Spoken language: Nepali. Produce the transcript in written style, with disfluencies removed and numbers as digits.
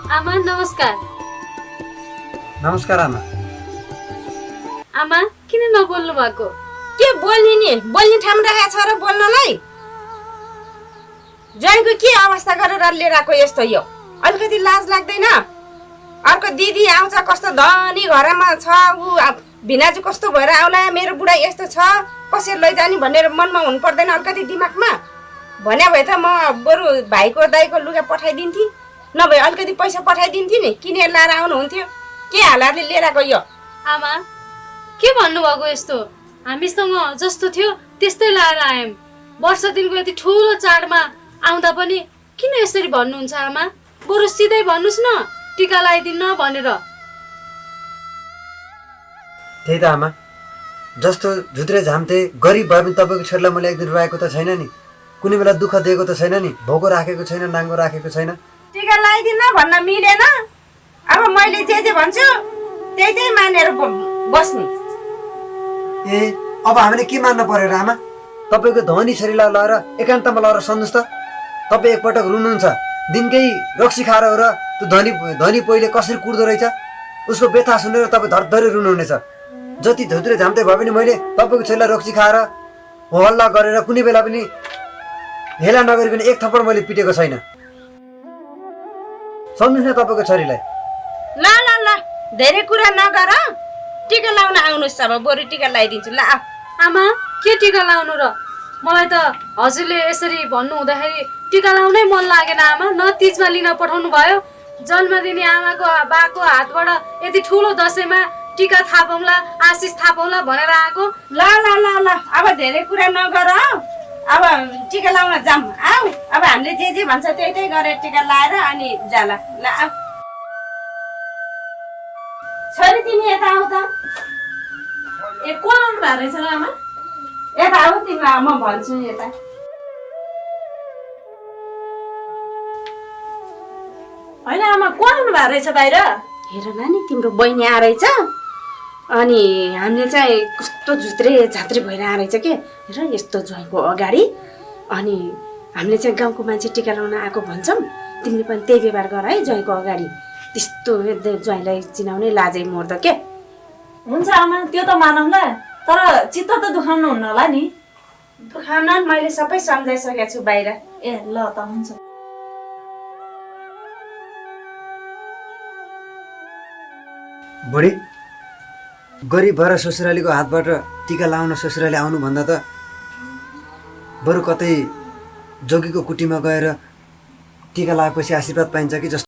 आमा नमस्कार। नमस्कार आमा। आमा किन नबोल्नु भएको? के बोल्ने नि? बोल्ने ठाउँ राखेको छ र बोल्नलाई? ज्वाइँको के अवस्था गरेर लिएर आएको यस्तो? यो अलिकति लाज लाग्दैन? अर्को दिदी आउँछ कस्तो धनी घरमा छ, ऊ भिनाजु कस्तो भएर आउला, मेरो बुढा यस्तो छ, कसरी लैजाने भनेर मनमा हुनु पर्दैन अलिकति दिमागमा? भन्या भए त म बरु भाइको दाइको लुगा पठाइदिन्थेँ, नभए अलिकति पैसा पठाइदिन्थेँ नि, किनेर लाएर आउनुहुन्थ्यो। के हालतले लिएर आएको यो? आमा के भन्नुभएको यस्तो? हामीसँग जस्तो थियो त्यस्तै लाएर आयौँ। वर्ष दिनको यति ठुलो चाडमा आउँदा पनि किन यसरी भन्नुहुन्छ आमा? बरु सिधै भन्नुहोस् न टिका लगाइदिन्न भनेर। त्यही त आमा, जस्तो झुत्रे झाम्थे गरिब भए पनि तपाईँको छोरीलाई मैले एकदिन रुवाएको त छैन नि, कुनै बेला दुःख दिएको त छैन नि, भोको राखेको छैन, नाङ्गो राखेको छैन। टिका लगाइदिन्न भन्न मिलेन। अब मैले जे भन्छु त्यही मानेर बस्ने। ए अब हामीले के मान्न पर्यो र आमा? तपाईँको धनी छोरीलाई लगाएर एकान्तमा लगाएर सम्झोस् त। तपाईँ एकपटक रुनुहुन्छ, दिनकै रक्सी खाएर हो र त्यो धनी पहिले कसरी कुट्दो रहेछ उसको व्यथा सुनेर तपाईँ धरधरी रुनुहुनेछ। जति झुत्रे झाम्ते भए पनि मैले तपाईँको छोरीलाई रक्सी खाएर हल्ला गरेर कुनै बेला पनि हेला नगरिकन एक थप्पड मैले पिटेको छैन। सम्झुस् न तपाईँको छोरीलाई। ल ल ल धेरै कुरा नगर, टिका लाउन आउनुहोस्। अब बरु टिका लगाइदिन्छु। ल आमा के टिका लाउनु र? मलाई त हजुरले यसरी भन्नु हुँदाखेरि टिका लाउनै मन लागेन आमा। न तिजमा लिन पठाउनु भयो, जन्मदिने आमाको बाको हातबाट यति ठुलो दसैँमा टिका थापौँला, आशिष थापौँला भनेर आएको। ल ल ल ल अब धेरै कुरा नगर, अब टिका लाउन जाऊँ। आऊ, अब हामीले जे भन्छ त्यही गरेर टिका लाएर अनि जाला। ल आऊ छोरी, तिमी यता आऊ त। ए को आउनु भएको रहेछ र आमा? यता आऊ, तिमीलाई म भन्छु यता। होइन आमा, को आउनु भएको रहेछ बाहिर? हेर नानी, तिम्रो बहिनी आएछ। अनि हामीले चाहिँ कस्तो झुत्रे झात्रे भएर आएछ के। हेर यस्तो ज्वाइँको अगाडि, अनि हामीले चाहिँ गाउँको मान्छे टिका लाउन आएको भन्छौँ, तिमीले पनि त्यही व्यवहार गर है ज्वाइँको अगाडि। त्यस्तो ज्वाइँलाई चिनाउने लाजै मर्द के। हुन्छ आमा, त्यो त मानौँला, तर चित्त त दुखाउनु हुन्न होला नि? दुखाउन मैले सबै सम्झाइसकेको छु बाहिर। ए ल त हुन्छ। बुढी गरिब भएर ससुरालीको हातबाट टिका लाउन ससुराली आउनुभन्दा त बरु कतै जोगीको कुटीमा गएर टिका लगाएपछि आशीर्वाद पाइन्छ कि जस्तो